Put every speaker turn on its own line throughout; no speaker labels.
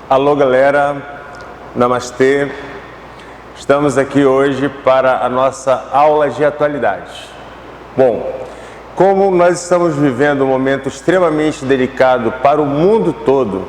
Alô galera, namastê. Estamos aqui hoje para a nossa aula de atualidades. Bom, como nós estamos vivendo um momento extremamente delicado para o mundo todo,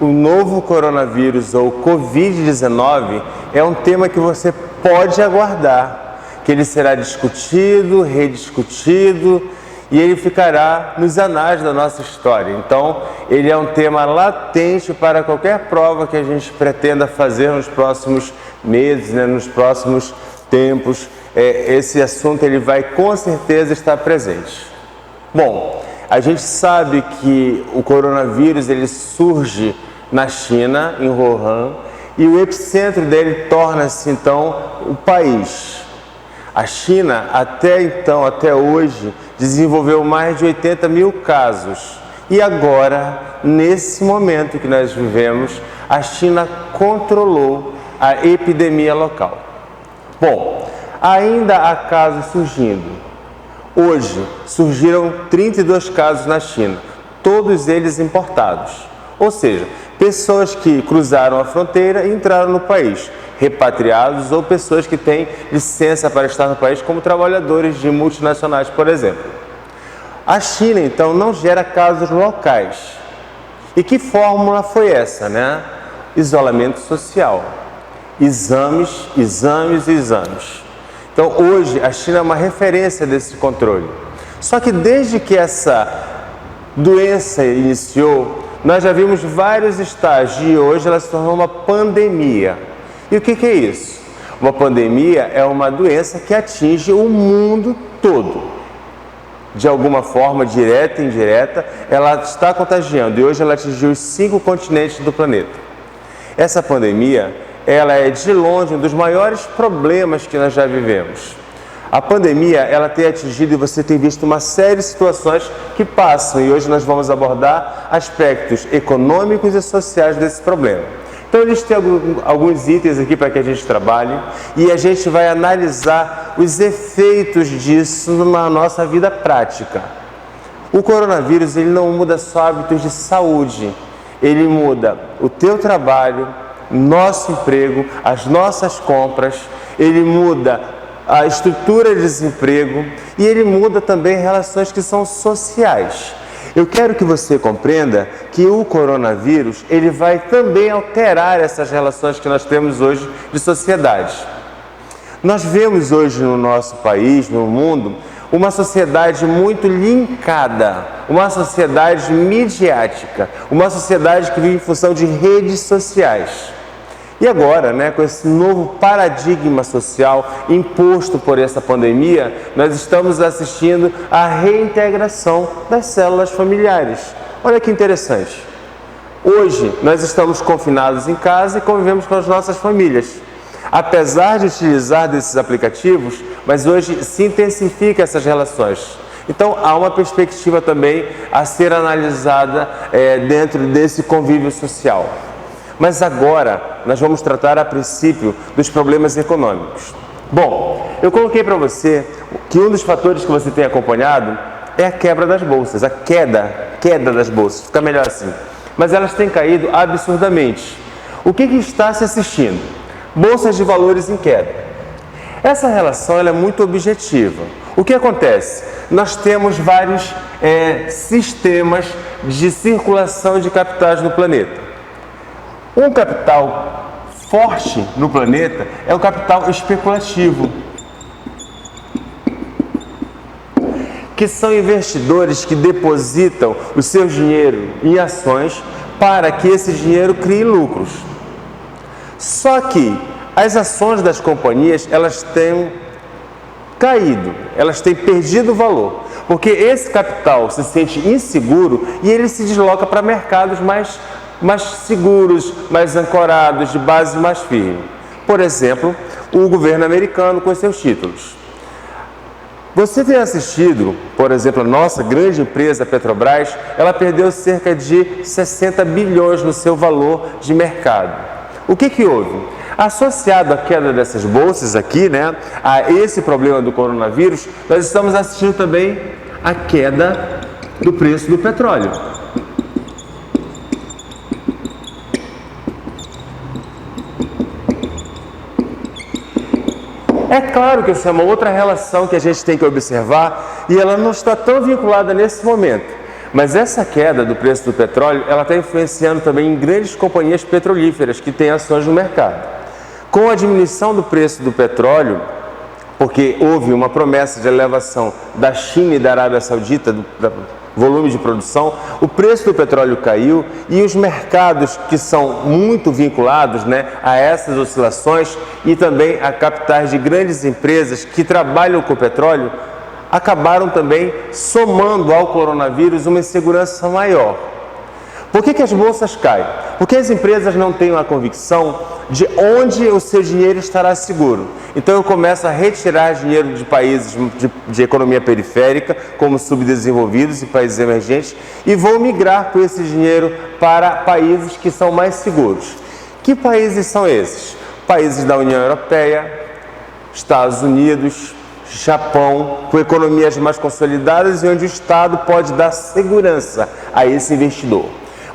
o novo coronavírus ou Covid-19 é um tema que você pode aguardar, que ele será discutido, rediscutido e ele ficará nos anais da nossa história. Então, ele é um tema latente para qualquer prova que a gente pretenda fazer nos próximos meses, nos próximos tempos. Esse assunto ele vai com certeza estar presente. Bom, a gente sabe que o coronavírus ele surge na China, em Wuhan, e o epicentro dele torna-se então o país. A China, até hoje, desenvolveu mais de 80 mil casos. E agora, nesse momento que nós vivemos, a China controlou a epidemia local. Bom, ainda há casos surgindo. Hoje, surgiram 32 casos na China, todos eles importados. Ou seja, pessoas que cruzaram a fronteira e entraram no país, repatriados ou pessoas que têm licença para estar no país, como trabalhadores de multinacionais, por exemplo. A China, então, não gera casos locais. E que fórmula foi essa, né? Isolamento social. Exames, exames e exames. Então, hoje, a China é uma referência desse controle. Só que desde que essa doença iniciou, nós já vimos vários estágios e hoje ela se tornou uma pandemia. E o que é isso? Uma pandemia é uma doença que atinge o mundo todo. De alguma forma, direta e indireta, ela está contagiando e hoje ela atingiu os 5 continentes do planeta. Essa pandemia, ela é de longe um dos maiores problemas que nós já vivemos. A pandemia, ela tem atingido e você tem visto uma série de situações que passam e hoje nós vamos abordar aspectos econômicos e sociais desse problema. Então, eles têm alguns itens aqui para que a gente trabalhe e a gente vai analisar os efeitos disso na nossa vida prática. O coronavírus, ele não muda só hábitos de saúde, ele muda o teu trabalho, nosso emprego, as nossas compras, ele muda a estrutura de desemprego e ele muda também relações que são sociais. Eu quero que você compreenda que o coronavírus ele vai também alterar essas relações que nós temos hoje de sociedade. Nós vemos hoje no nosso país, no mundo, uma sociedade muito linkada, uma sociedade midiática, uma sociedade que vive em função de redes sociais. E agora, com esse novo paradigma social imposto por essa pandemia, nós estamos assistindo à reintegração das células familiares. Olha que interessante. Hoje, nós estamos confinados em casa e convivemos com as nossas famílias. Apesar de utilizar desses aplicativos, mas hoje se intensifica essas relações. Então, há uma perspectiva também a ser analisada dentro desse convívio social. Mas agora, nós vamos tratar a princípio dos problemas econômicos. Bom, eu coloquei para você que um dos fatores que você tem acompanhado é a quebra das bolsas, a queda das bolsas, fica melhor assim. Mas elas têm caído absurdamente. O que está se assistindo? Bolsas de valores em queda. Essa relação ela é muito objetiva. O que acontece? Nós temos vários sistemas de circulação de capitais no planeta. Um capital forte no planeta é o capital especulativo, que são investidores que depositam o seu dinheiro em ações para que esse dinheiro crie lucros. Só que as ações das companhias, elas têm caído, elas têm perdido valor, porque esse capital se sente inseguro e ele se desloca para mercados mais seguros, mais ancorados, de base mais firme. Por exemplo, o governo americano com seus títulos. Você tem assistido, por exemplo, a nossa grande empresa Petrobras, ela perdeu cerca de 60 bilhões no seu valor de mercado. O que houve? Associado à queda dessas bolsas aqui, a esse problema do coronavírus, nós estamos assistindo também a queda do preço do petróleo. É claro que essa é uma outra relação que a gente tem que observar e ela não está tão vinculada nesse momento. Mas essa queda do preço do petróleo, ela está influenciando também em grandes companhias petrolíferas que têm ações no mercado. Com a diminuição do preço do petróleo, porque houve uma promessa de elevação da China e da Arábia Saudita do volume de produção, o preço do petróleo caiu e os mercados que são muito vinculados, a essas oscilações e também a capitais de grandes empresas que trabalham com o petróleo, acabaram também somando ao coronavírus uma insegurança maior. Por que as bolsas caem? Porque as empresas não têm uma convicção de onde o seu dinheiro estará seguro. Então eu começo a retirar dinheiro de países de economia periférica, como subdesenvolvidos e países emergentes, e vou migrar com esse dinheiro para países que são mais seguros. Que países são esses? Países da União Europeia, Estados Unidos, Japão, com economias mais consolidadas e onde o Estado pode dar segurança a esse investidor.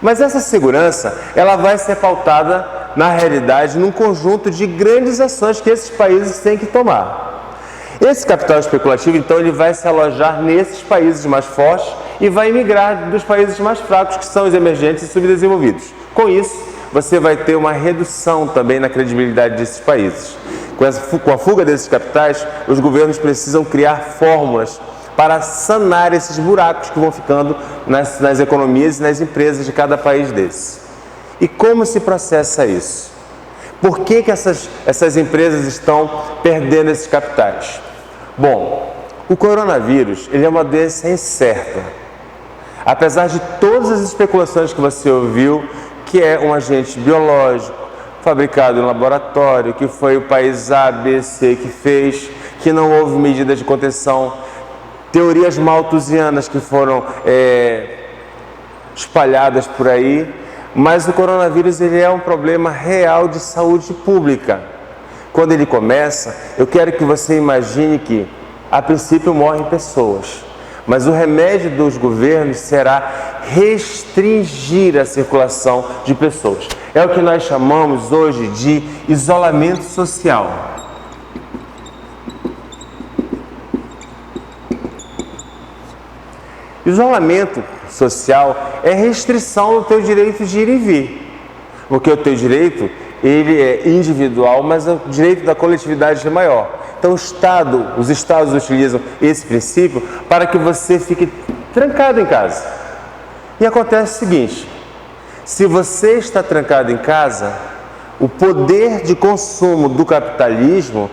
Mas essa segurança, ela vai ser pautada, na realidade, num conjunto de grandes ações que esses países têm que tomar. Esse capital especulativo, então, ele vai se alojar nesses países mais fortes e vai migrar dos países mais fracos, que são os emergentes e subdesenvolvidos. Com isso, você vai ter uma redução também na credibilidade desses países. Com a fuga desses capitais, os governos precisam criar fórmulas para sanar esses buracos que vão ficando nas economias e nas empresas de cada país desse. E como se processa isso? Por que essas empresas estão perdendo esses capitais? Bom, o coronavírus ele é uma doença incerta. Apesar de todas as especulações que você ouviu, que é um agente biológico, fabricado em laboratório, que foi o país A, B, C que fez, que não houve medidas de contenção, teorias malthusianas que foram espalhadas por aí, mas o coronavírus ele é um problema real de saúde pública. Quando ele começa, eu quero que você imagine que, a princípio, morrem pessoas, mas o remédio dos governos será restringir a circulação de pessoas. É o que nós chamamos hoje de isolamento social. Isolamento social é restrição do teu direito de ir e vir, porque o teu direito ele é individual, mas o direito da coletividade é maior. Então os estados utilizam esse princípio para que você fique trancado em casa. E acontece o seguinte, se você está trancado em casa, o poder de consumo do capitalismo,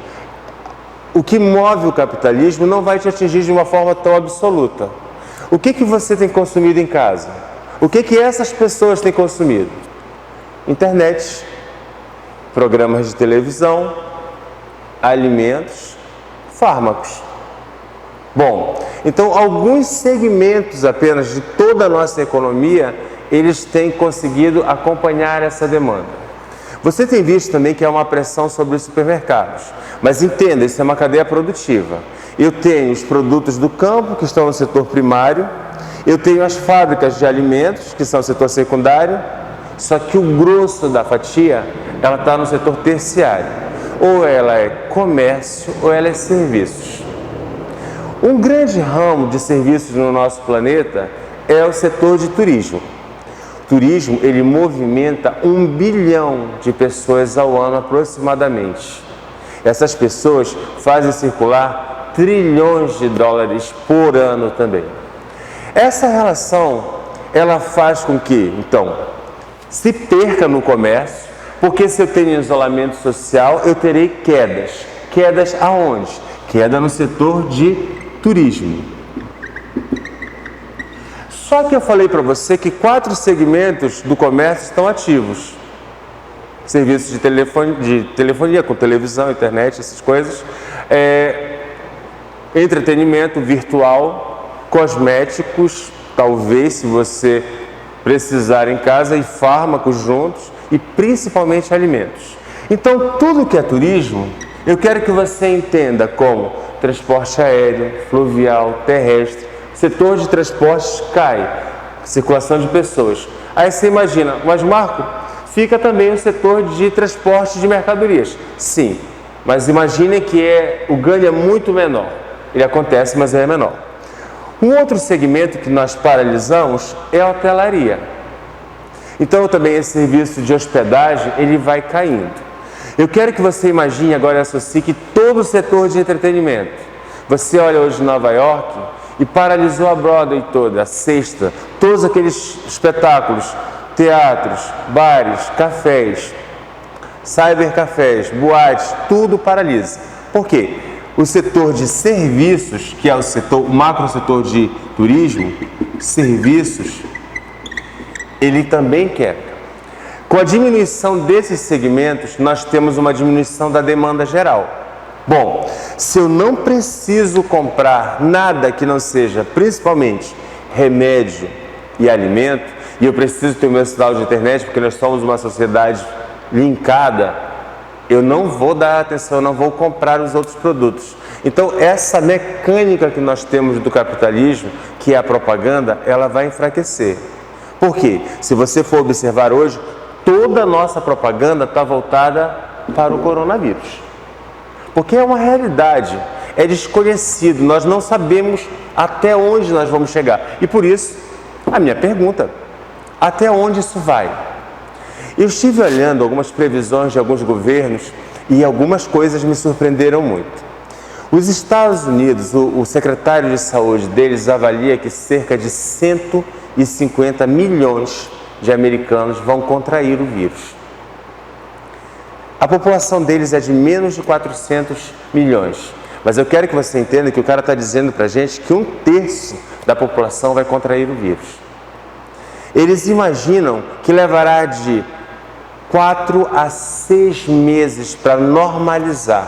o que move o capitalismo não vai te atingir de uma forma tão absoluta. O que você tem consumido em casa? O que essas pessoas têm consumido? Internet, programas de televisão, alimentos, fármacos. Bom, então alguns segmentos apenas de toda a nossa economia, eles têm conseguido acompanhar essa demanda. Você tem visto também que há uma pressão sobre os supermercados, mas entenda, isso é uma cadeia produtiva. Eu tenho os produtos do campo, que estão no setor primário, eu tenho as fábricas de alimentos, que são no setor secundário, só que o grosso da fatia, ela está no setor terciário. Ou ela é comércio, ou ela é serviços. Um grande ramo de serviços no nosso planeta é o setor de turismo. O turismo, ele movimenta 1 bilhão de pessoas ao ano aproximadamente. Essas pessoas fazem circular trilhões de dólares por ano também. Essa relação, ela faz com que, então, se perca no comércio, porque se eu tenho isolamento social, eu terei quedas. Quedas aonde? Queda no setor de turismo. Só que eu falei para você que 4 segmentos do comércio estão ativos. Serviços de telefonia, com televisão, internet, essas coisas. Entretenimento virtual, cosméticos, talvez se você precisar em casa, e fármacos juntos, e principalmente alimentos. Então, tudo que é turismo, eu quero que você entenda como transporte aéreo, fluvial, terrestre, setor de transportes cai, circulação de pessoas. Aí você imagina, mas Marco, fica também o setor de transporte de mercadorias. Sim, mas imaginem que o ganho é muito menor. Ele acontece, mas é menor. Um outro segmento que nós paralisamos é a hotelaria. Então também esse serviço de hospedagem, ele vai caindo. Eu quero que você imagine agora e associe que todo o setor de entretenimento. Você olha hoje em Nova York e paralisou a Broadway toda, a Sexta, todos aqueles espetáculos, teatros, bares, cafés, cybercafés, boates, tudo paralisa. Por quê? O setor de serviços, que é o macro setor de turismo, serviços, ele também quebra. Com a diminuição desses segmentos, nós temos uma diminuição da demanda geral. Bom, se eu não preciso comprar nada que não seja, principalmente, remédio e alimento, e eu preciso ter o meu sinal de internet, porque nós somos uma sociedade linkada, eu não vou dar atenção, eu não vou comprar os outros produtos. Então, essa mecânica que nós temos do capitalismo, que é a propaganda, ela vai enfraquecer. Por quê? Se você for observar hoje, toda a nossa propaganda está voltada para o coronavírus. Porque é uma realidade, é desconhecido, nós não sabemos até onde nós vamos chegar. E por isso, a minha pergunta, até onde isso vai? Eu estive olhando algumas previsões de alguns governos e algumas coisas me surpreenderam muito. Os Estados Unidos, o secretário de saúde deles avalia que cerca de 150 milhões de americanos vão contrair o vírus. A população deles é de menos de 400 milhões. Mas eu quero que você entenda que o cara está dizendo para a gente que 1/3 da população vai contrair o vírus. Eles imaginam que levará de 4 a 6 meses para normalizar,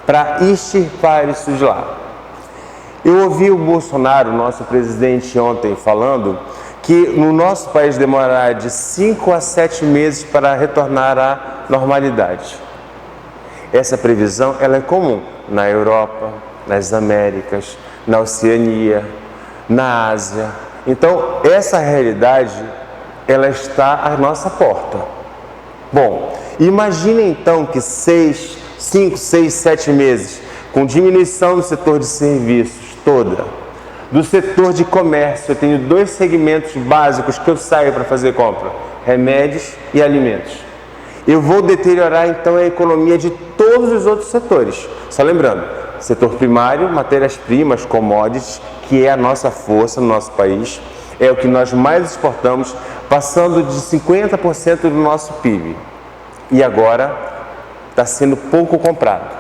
para extirpar isso de lá. Eu ouvi o Bolsonaro, nosso presidente, ontem falando que no nosso país demorará de 5 a 7 meses para retornar à normalidade. Essa previsão ela é comum na Europa, nas Américas, na Oceania, na Ásia. Então, essa realidade ela está à nossa porta. Bom, imagine então que 5, 6, 7 meses, com diminuição do setor de serviços toda, do setor de comércio, eu tenho 2 segmentos básicos que eu saio para fazer compra, remédios e alimentos. Eu vou deteriorar então a economia de todos os outros setores. Só lembrando, setor primário, matérias-primas, commodities, que é a nossa força no nosso país, é o que nós mais exportamos, passando de 50% do nosso PIB. E agora está sendo pouco comprado.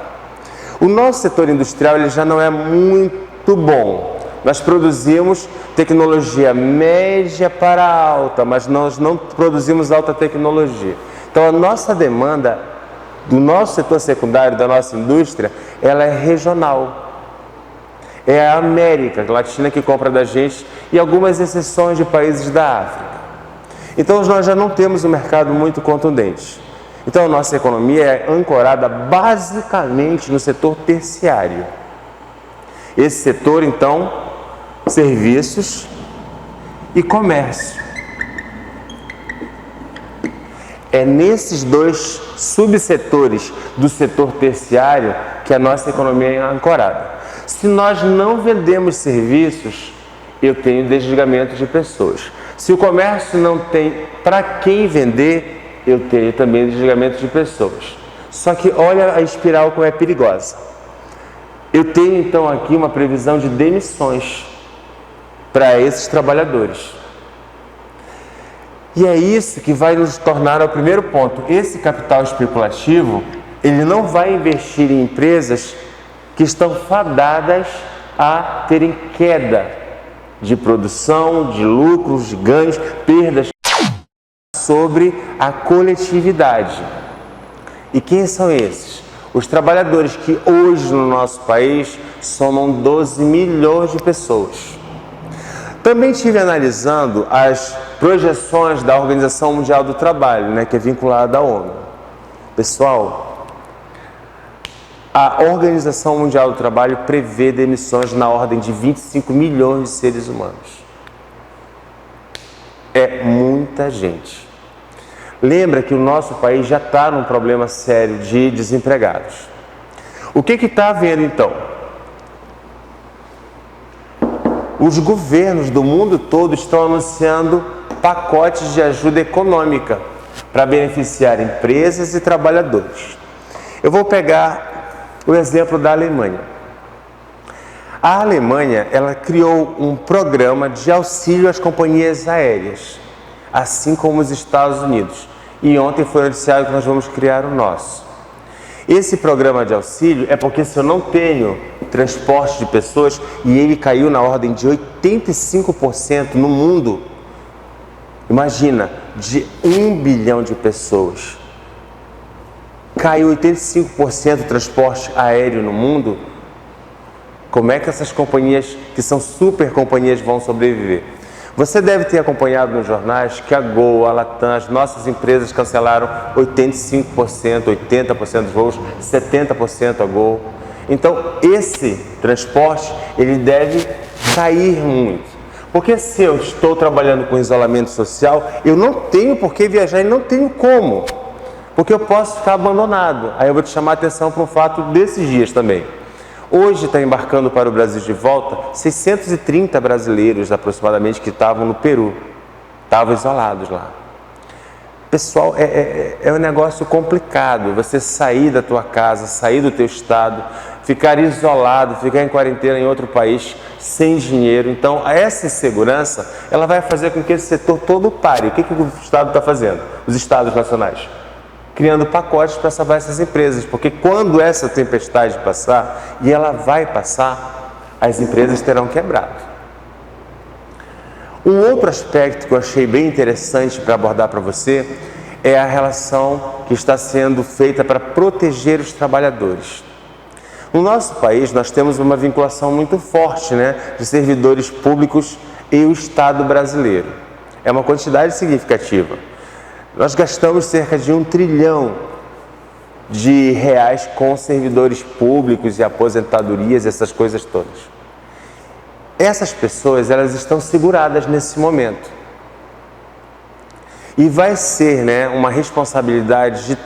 O nosso setor industrial ele já não é muito bom. Nós produzimos tecnologia média para alta, mas nós não produzimos alta tecnologia. Então, a nossa demanda do nosso setor secundário, da nossa indústria, ela é regional. É a América Latina que compra da gente e algumas exceções de países da África. Então, nós já não temos um mercado muito contundente. Então, a nossa economia é ancorada basicamente no setor terciário. Esse setor, então, serviços e comércio. É nesses 2 subsetores do setor terciário que a nossa economia é ancorada. Se nós não vendemos serviços, eu tenho desligamento de pessoas. Se o comércio não tem para quem vender, eu tenho também desligamento de pessoas. Só que olha a espiral como é perigosa. Eu tenho então aqui uma previsão de demissões para esses trabalhadores. E é isso que vai nos tornar o primeiro ponto. Esse capital especulativo, ele não vai investir em empresas que estão fadadas a terem queda de produção, de lucros, de ganhos, perdas sobre a coletividade. E quem são esses? Os trabalhadores que hoje no nosso país somam 12 milhões de pessoas. Também estive analisando as projeções da Organização Mundial do Trabalho, que é vinculada à ONU. Pessoal, a Organização Mundial do Trabalho prevê demissões na ordem de 25 milhões de seres humanos. É muita gente. Lembra que o nosso país já está num problema sério de desempregados. O que está havendo então? Os governos do mundo todo estão anunciando pacotes de ajuda econômica para beneficiar empresas e trabalhadores. Eu vou pegar o exemplo da Alemanha. A Alemanha, ela criou um programa de auxílio às companhias aéreas, assim como os Estados Unidos. E ontem foi anunciado que nós vamos criar o nosso. Esse programa de auxílio é porque se eu não tenho transporte de pessoas, e ele caiu na ordem de 85% no mundo, imagina, de 1 bilhão de pessoas, caiu 85% do transporte aéreo no mundo, como é que essas companhias, que são super companhias, vão sobreviver? Você deve ter acompanhado nos jornais que a Gol, a Latam, as nossas empresas cancelaram 85%, 80% dos voos, 70% a Gol. Então, esse transporte, ele deve cair muito. Porque se eu estou trabalhando com isolamento social, eu não tenho por que viajar e não tenho como. Porque eu posso ficar abandonado. Aí eu vou te chamar a atenção para um fato desses dias também. Hoje está embarcando para o Brasil de volta 630 brasileiros aproximadamente que estavam no Peru, estavam isolados lá. Pessoal, é um negócio complicado, você sair da tua casa, sair do teu estado, ficar isolado, ficar em quarentena em outro país, sem dinheiro. Então, essa insegurança, ela vai fazer com que esse setor todo pare. O que o Estado está fazendo? Os Estados nacionais? Criando pacotes para salvar essas empresas, porque quando essa tempestade passar, e ela vai passar, as empresas terão quebrado. Um outro aspecto que eu achei bem interessante para abordar para você é a relação que está sendo feita para proteger os trabalhadores. No nosso país, nós temos uma vinculação muito forte, de servidores públicos e o Estado brasileiro. É uma quantidade significativa. Nós gastamos cerca de 1 trilhão de reais com servidores públicos e aposentadorias, essas coisas todas. Essas pessoas, elas estão seguradas nesse momento. E vai ser, uma responsabilidade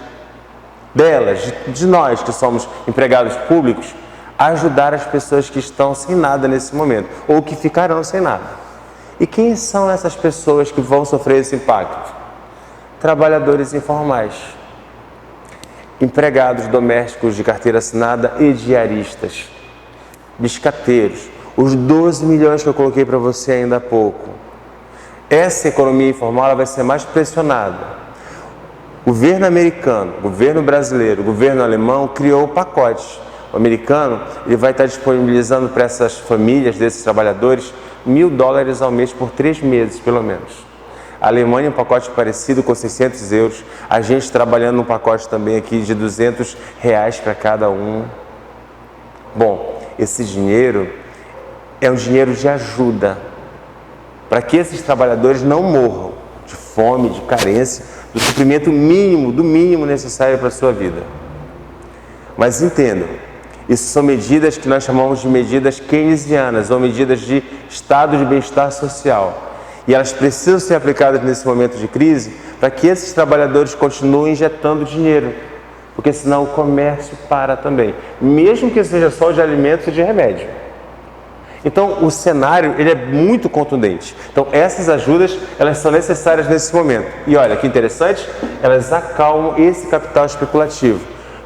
delas, de nós que somos empregados públicos, ajudar as pessoas que estão sem nada nesse momento, ou que ficarão sem nada. E quem são essas pessoas que vão sofrer esse impacto? Trabalhadores informais, empregados domésticos de carteira assinada e diaristas, biscateiros, os 12 milhões que eu coloquei para você ainda há pouco. Essa economia informal ela vai ser mais pressionada. O governo americano, o governo brasileiro, o governo alemão criou pacotes. O americano ele vai estar disponibilizando para essas famílias desses trabalhadores $1.000 ao mês por 3 meses, pelo menos. A Alemanha, um pacote parecido com 600 euros. A gente trabalhando num pacote também aqui de R$200 para cada um. Bom, esse dinheiro é um dinheiro de ajuda para que esses trabalhadores não morram de fome, de carência, do suprimento mínimo, do mínimo necessário para a sua vida. Mas entendam, isso são medidas que nós chamamos de medidas keynesianas, ou medidas de estado de bem-estar social. E elas precisam ser aplicadas nesse momento de crise para que esses trabalhadores continuem injetando dinheiro, porque senão o comércio para também, mesmo que seja só de alimentos e de remédio. Então, o cenário ele é muito contundente. Então, essas ajudas elas são necessárias nesse momento. E olha que interessante, elas acalmam esse capital especulativo.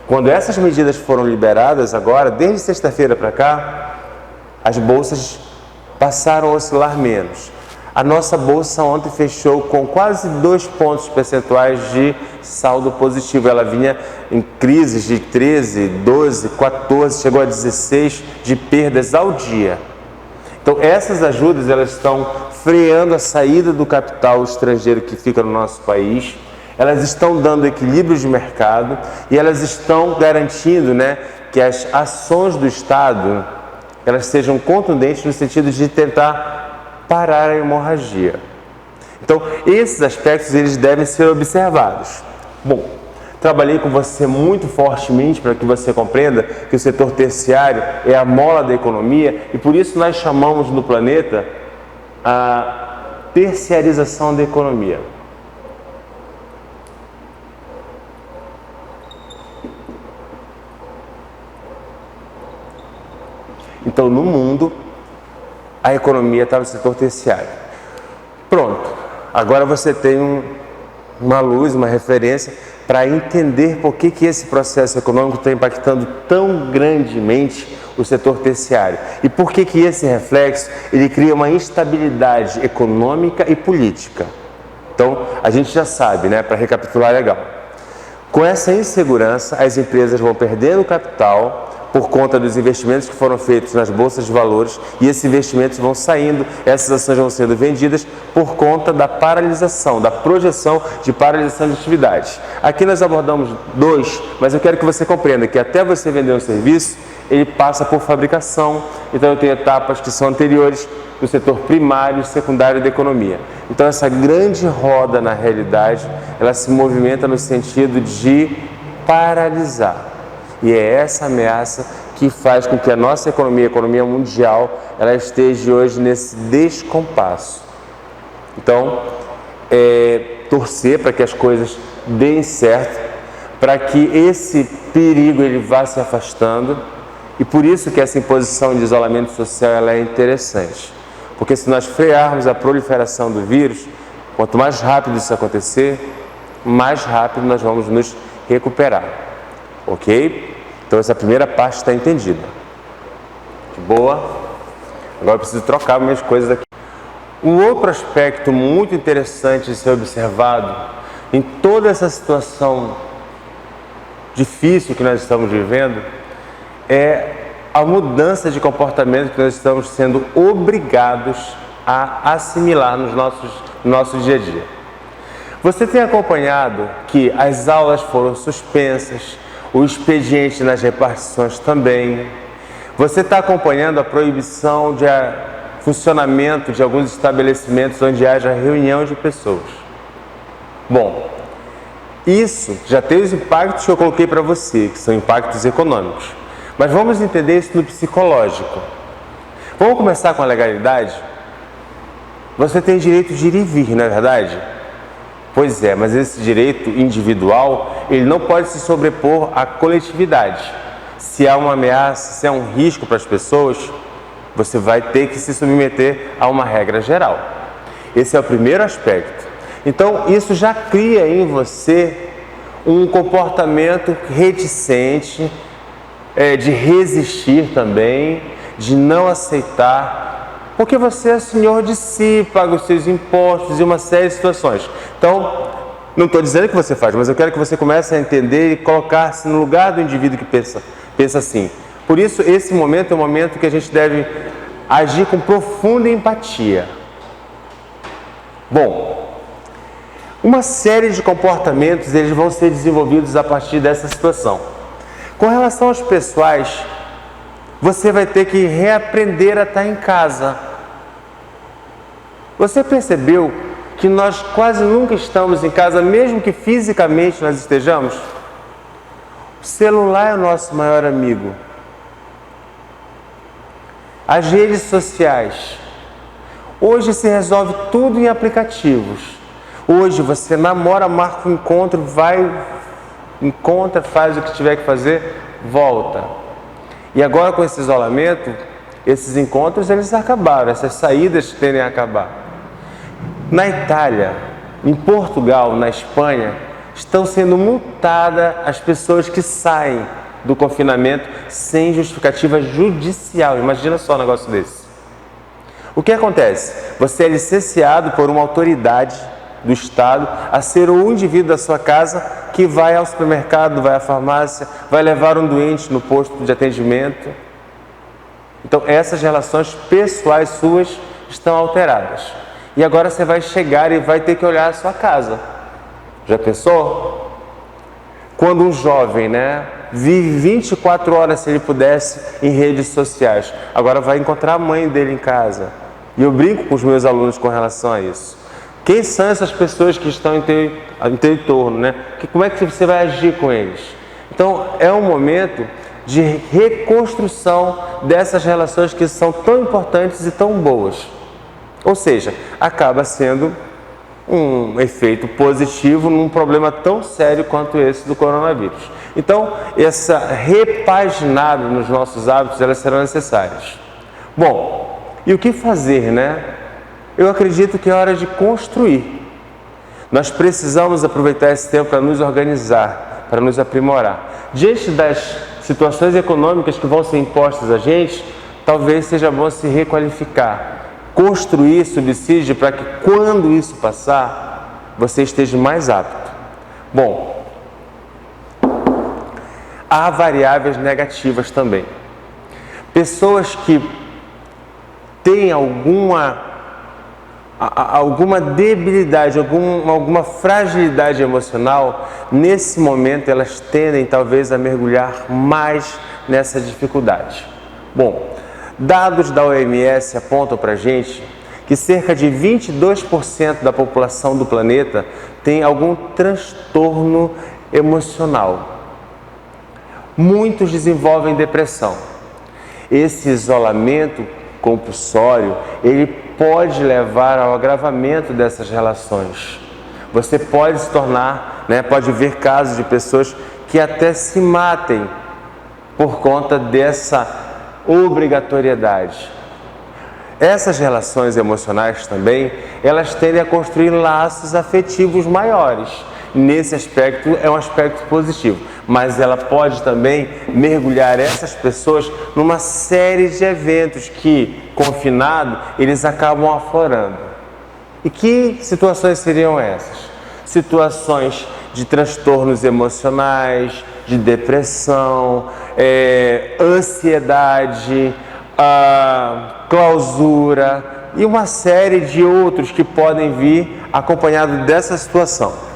Quando essas medidas foram liberadas agora, desde sexta-feira para cá, as bolsas passaram a oscilar menos. A nossa bolsa ontem fechou com quase 2 pontos percentuais de saldo positivo. Ela vinha em crises de 13, 12, 14, chegou a 16 de perdas ao dia. Então essas ajudas elas estão freando a saída do capital estrangeiro que fica no nosso país. Elas estão dando equilíbrio de mercado e elas estão garantindo, que as ações do Estado elas sejam contundentes no sentido de tentar parar a hemorragia. Então, esses aspectos eles devem ser observados. Bom, trabalhei com você muito fortemente para que você compreenda que o setor terciário é a mola da economia e por isso nós chamamos no planeta a terciarização da economia. no mundo, a economia estava no setor terciário. Pronto, agora você tem uma luz, uma referência para entender por que esse processo econômico está impactando tão grandemente o setor terciário e por que esse reflexo ele cria uma instabilidade econômica e política. Então, a gente já sabe, né, para recapitular legal. Com essa insegurança, as empresas vão perdendo capital por conta dos investimentos que foram feitos nas bolsas de valores e esses investimentos vão saindo, essas ações vão sendo vendidas por conta da paralisação, da projeção de paralisação de atividades. Aqui nós abordamos dois, mas eu quero que você compreenda que até você vender um serviço, ele passa por fabricação, então eu tenho etapas que são anteriores do setor primário e secundário da economia. Então essa grande roda, na realidade, ela se movimenta no sentido de paralisar. E é essa ameaça que faz com que a nossa economia, a economia mundial, ela esteja hoje nesse descompasso. Então, torcer para que as coisas deem certo, para que esse perigo ele vá se afastando, e por isso que essa imposição de isolamento social ela é interessante. Porque se nós frearmos a proliferação do vírus, quanto mais rápido isso acontecer, mais rápido nós vamos nos recuperar. Ok? Então essa primeira parte está entendida. Boa. Agora eu preciso trocar minhas coisas aqui. Um outro aspecto muito interessante de ser observado em toda essa situação difícil que nós estamos vivendo é a mudança de comportamento que nós estamos sendo obrigados a assimilar no nosso dia a dia. Você tem acompanhado que as aulas foram suspensas, o expediente nas repartições também. Você está acompanhando a proibição de funcionamento de alguns estabelecimentos onde haja reunião de pessoas. Bom, isso já tem os impactos que eu coloquei para você, que são impactos econômicos. Mas vamos entender isso no psicológico. Vamos começar com a legalidade? Você tem direito de ir e vir, não é verdade? Pois é, mas esse direito individual, ele não pode se sobrepor à coletividade. Se há uma ameaça, se há um risco para as pessoas, você vai ter que se submeter a uma regra geral. Esse é o primeiro aspecto. Então, isso já cria em você um comportamento reticente, de resistir também, de não aceitar, porque você é senhor de si, paga os seus impostos e uma série de situações. Então, não estou dizendo que você faz, mas eu quero que você comece a entender e colocar-se no lugar do indivíduo que pensa assim. Por isso, esse momento é um momento que a gente deve agir com profunda empatia. Bom, uma série de comportamentos eles vão ser desenvolvidos a partir dessa situação. Com relação aos pessoais, você vai ter que reaprender a estar em casa. Você percebeu que nós quase nunca estamos em casa, mesmo que fisicamente nós estejamos? O celular é o nosso maior amigo. As redes sociais. Hoje se resolve tudo em aplicativos. Hoje você namora, marca um encontro, encontra, faz o que tiver que fazer, volta. E agora com esse isolamento, esses encontros eles acabaram, essas saídas tendem a acabar. Na Itália, em Portugal, na Espanha, estão sendo multadas as pessoas que saem do confinamento sem justificativa judicial. Imagina só um negócio desse. O que acontece? Você é licenciado por uma autoridade do Estado a ser o indivíduo da sua casa que vai ao supermercado, vai à farmácia, vai levar um doente no posto de atendimento. Então, essas relações pessoais suas estão alteradas. E agora você vai chegar e vai ter que olhar a sua casa. Já pensou? Quando um jovem, vive 24 horas, se ele pudesse, em redes sociais, agora vai encontrar a mãe dele em casa. E eu brinco com os meus alunos com relação a isso. Quem são essas pessoas que estão em teu entorno, Como é que você vai agir com eles? Então, é um momento de reconstrução dessas relações que são tão importantes e tão boas. Ou seja, acaba sendo um efeito positivo num problema tão sério quanto esse do coronavírus. Então, essa repaginada nos nossos hábitos, elas serão necessárias. Bom, e o que fazer, né? Eu acredito que é hora de construir. Nós precisamos aproveitar esse tempo para nos organizar, para nos aprimorar. Diante das situações econômicas que vão ser impostas a gente, talvez seja bom se requalificar, construir subsídio para que quando isso passar, você esteja mais apto. Bom, há variáveis negativas também. Pessoas que têm alguma debilidade, alguma fragilidade emocional, nesse momento elas tendem talvez a mergulhar mais nessa dificuldade. Bom, dados da OMS apontam para a gente que cerca de 22% da população do planeta tem algum transtorno emocional. Muitos desenvolvem depressão. Esse isolamento compulsório, ele pode levar ao agravamento dessas relações. Você pode se tornar, pode ver casos de pessoas que até se matem por conta dessa obrigatoriedade. Essas relações emocionais também, elas tendem a construir laços afetivos maiores. Nesse aspecto, é um aspecto positivo, mas ela pode também mergulhar essas pessoas numa série de eventos que, confinado, eles acabam aflorando. E que situações seriam essas? Situações de transtornos emocionais, de depressão, ansiedade, clausura e uma série de outros que podem vir acompanhado dessa situação.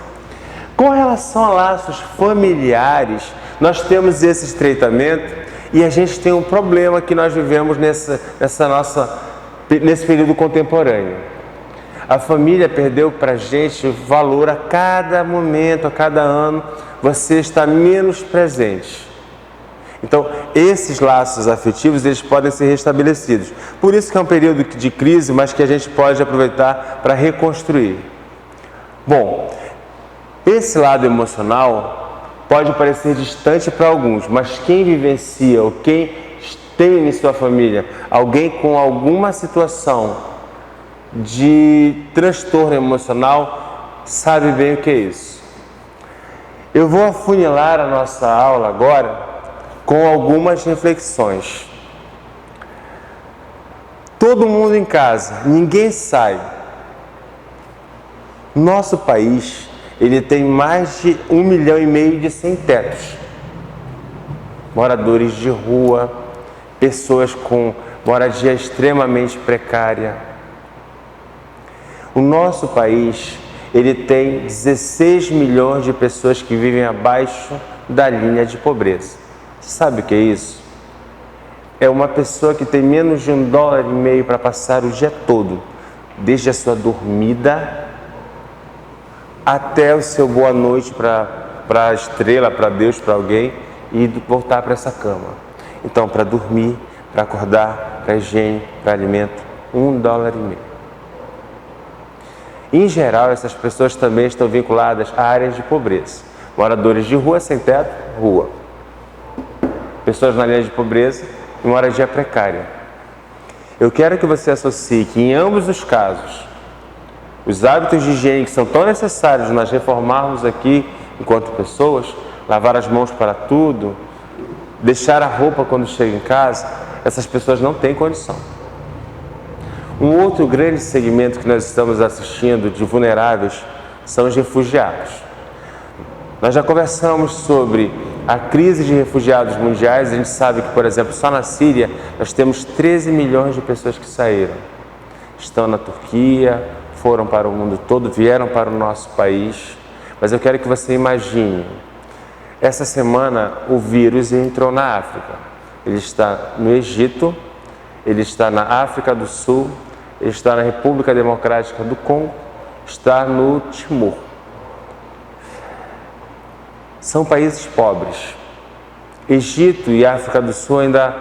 Com relação a laços familiares, nós temos esse estreitamento e a gente tem um problema que nós vivemos nesse período contemporâneo. A família perdeu para a gente valor a cada momento, a cada ano, você está menos presente. Então, esses laços afetivos, eles podem ser restabelecidos. Por isso que é um período de crise, mas que a gente pode aproveitar para reconstruir. Bom, esse lado emocional pode parecer distante para alguns, mas quem vivencia ou quem tem em sua família alguém com alguma situação de transtorno emocional sabe bem o que é isso. Eu vou afunilar a nossa aula agora com algumas reflexões. Todo mundo em casa, ninguém sai. Nosso país, ele tem mais de 1,5 milhão de sem-tetos. Moradores de rua, pessoas com moradia extremamente precária. O nosso país, ele tem 16 milhões de pessoas que vivem abaixo da linha de pobreza. Sabe o que é isso? É uma pessoa que tem menos de $1,50 para passar o dia todo, desde a sua dormida até o seu boa noite para a estrela, para Deus, para alguém, e voltar para essa cama. Então, para dormir, para acordar, para higiene, para alimento, $1,50. Em geral, essas pessoas também estão vinculadas a áreas de pobreza. Moradores de rua, sem teto, rua. Pessoas na linha de pobreza e moradia precária. Eu quero que você associe que em ambos os casos, os hábitos de higiene que são tão necessários nós reformarmos aqui enquanto pessoas, lavar as mãos para tudo, deixar a roupa quando chega em casa, essas pessoas não têm condição. Um outro grande segmento que nós estamos assistindo de vulneráveis são os refugiados. Nós já conversamos sobre a crise de refugiados mundiais. A gente sabe que, por exemplo, só na Síria nós temos 13 milhões de pessoas que saíram. Estão na Turquia, foram para o mundo todo, vieram para o nosso país. Mas eu quero que você imagine, essa semana o vírus entrou na África. Ele está no Egito, ele está na África do Sul, ele está na República Democrática do Congo, está no Timor. São países pobres. Egito e África do Sul ainda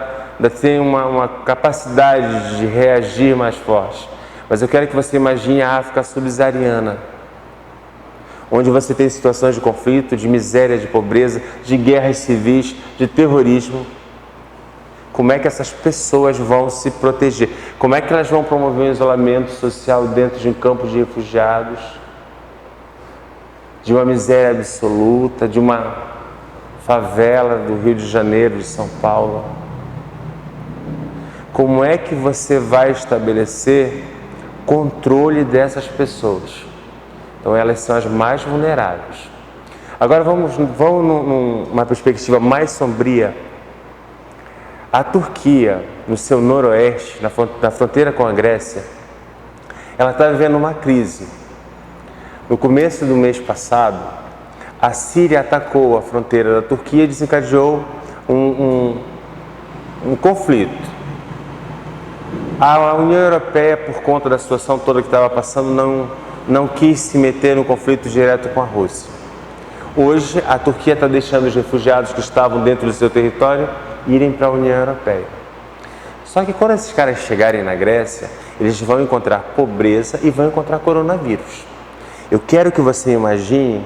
têm uma capacidade de reagir mais forte. Mas eu quero que você imagine a África subsaariana, onde você tem situações de conflito, de miséria, de pobreza, de guerras civis, de terrorismo. Como é que essas pessoas vão se proteger? Como é que elas vão promover um isolamento social dentro de um campo de refugiados? De uma miséria absoluta, de uma favela do Rio de Janeiro, de São Paulo. Como é que você vai estabelecer controle dessas pessoas? Então elas são as mais vulneráveis. Agora vamos numa perspectiva mais sombria. A Turquia, no seu noroeste, na fronteira com a Grécia, ela está vivendo uma crise. No começo do mês passado, a Síria atacou a fronteira da Turquia e desencadeou um conflito. A União Europeia, por conta da situação toda que estava passando, não quis se meter no conflito direto com a Rússia. Hoje, a Turquia está deixando os refugiados que estavam dentro do seu território irem para a União Europeia. Só que quando esses caras chegarem na Grécia, eles vão encontrar pobreza e vão encontrar coronavírus. Eu quero que você imagine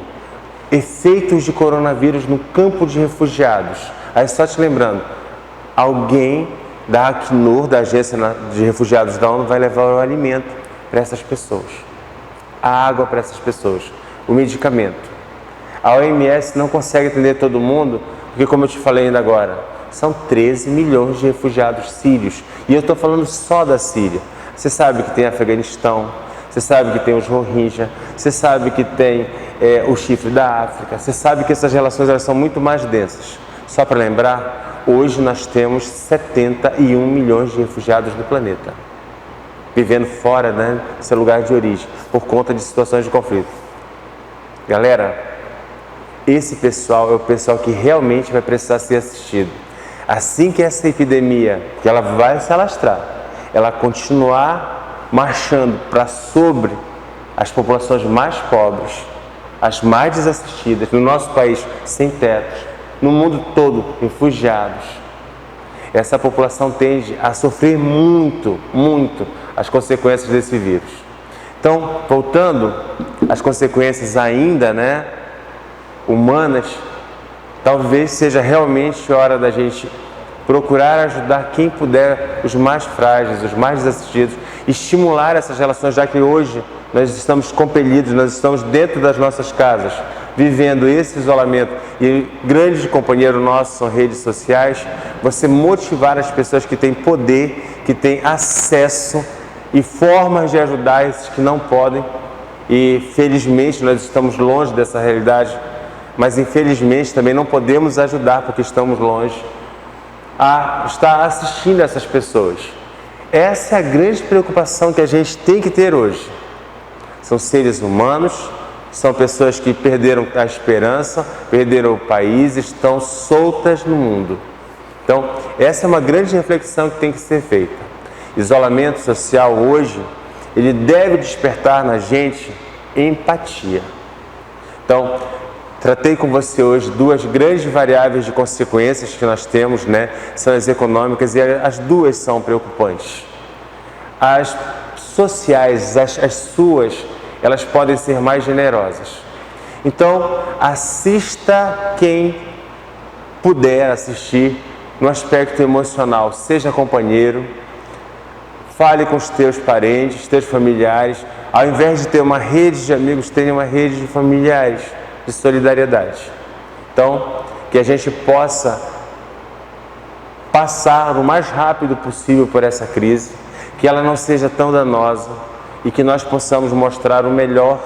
efeitos de coronavírus no campo de refugiados. Aí só te lembrando, alguém da Acnur, da Agência de Refugiados da ONU, vai levar o alimento para essas pessoas, a água para essas pessoas, o medicamento. A OMS não consegue atender todo mundo, porque como eu te falei ainda agora, são 13 milhões de refugiados sírios. E eu estou falando só da Síria. Você sabe que tem Afeganistão, você sabe que tem os Rohingya, você sabe que tem o chifre da África, você sabe que essas relações elas são muito mais densas. Só para lembrar, hoje nós temos 71 milhões de refugiados no planeta, vivendo fora, né, do seu lugar de origem, por conta de situações de conflito. Galera, esse pessoal é o pessoal que realmente vai precisar ser assistido. Assim que essa epidemia, que ela vai se alastrar, ela continuar marchando para sobre as populações mais pobres, as mais desassistidas, no nosso país sem tetos, no mundo todo refugiados, essa população tende a sofrer muito, muito as consequências desse vírus. Então, voltando às consequências ainda, né, humanas, talvez seja realmente hora da gente procurar ajudar quem puder, os mais frágeis, os mais desassistidos, estimular essas relações, já que hoje nós estamos compelidos, nós estamos dentro das nossas casas, vivendo esse isolamento, e grandes companheiros nossos são redes sociais. Você motivar as pessoas que têm poder, que têm acesso e formas de ajudar esses que não podem, e felizmente nós estamos longe dessa realidade, mas infelizmente também não podemos ajudar porque estamos longe, a estar assistindo essas pessoas. Essa é a grande preocupação que a gente tem que ter hoje. São seres humanos, são pessoas que perderam a esperança, perderam o país, estão soltas no mundo. Então, essa é uma grande reflexão que tem que ser feita. Isolamento social hoje, ele deve despertar na gente empatia. Então, tratei com você hoje duas grandes variáveis de consequências que nós temos, né? São as econômicas, e as duas são preocupantes. As sociais, as suas, elas podem ser mais generosas. Então, assista quem puder assistir no aspecto emocional, seja companheiro, fale com os teus parentes, teus familiares. Ao invés de ter uma rede de amigos, tenha uma rede de familiares, de solidariedade. Então, que a gente possa passar o mais rápido possível por essa crise, que ela não seja tão danosa e que nós possamos mostrar o melhor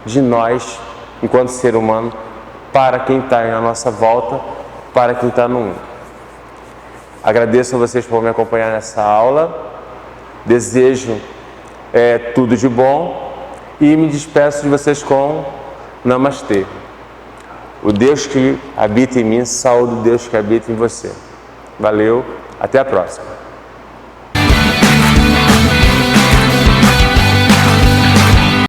de nós, enquanto ser humano, para quem está à nossa volta, para quem está no mundo. Agradeço a vocês por me acompanhar nessa aula, desejo tudo de bom e me despeço de vocês com Namastê. O Deus que habita em mim, saúde o Deus que habita em você. Valeu, até a próxima.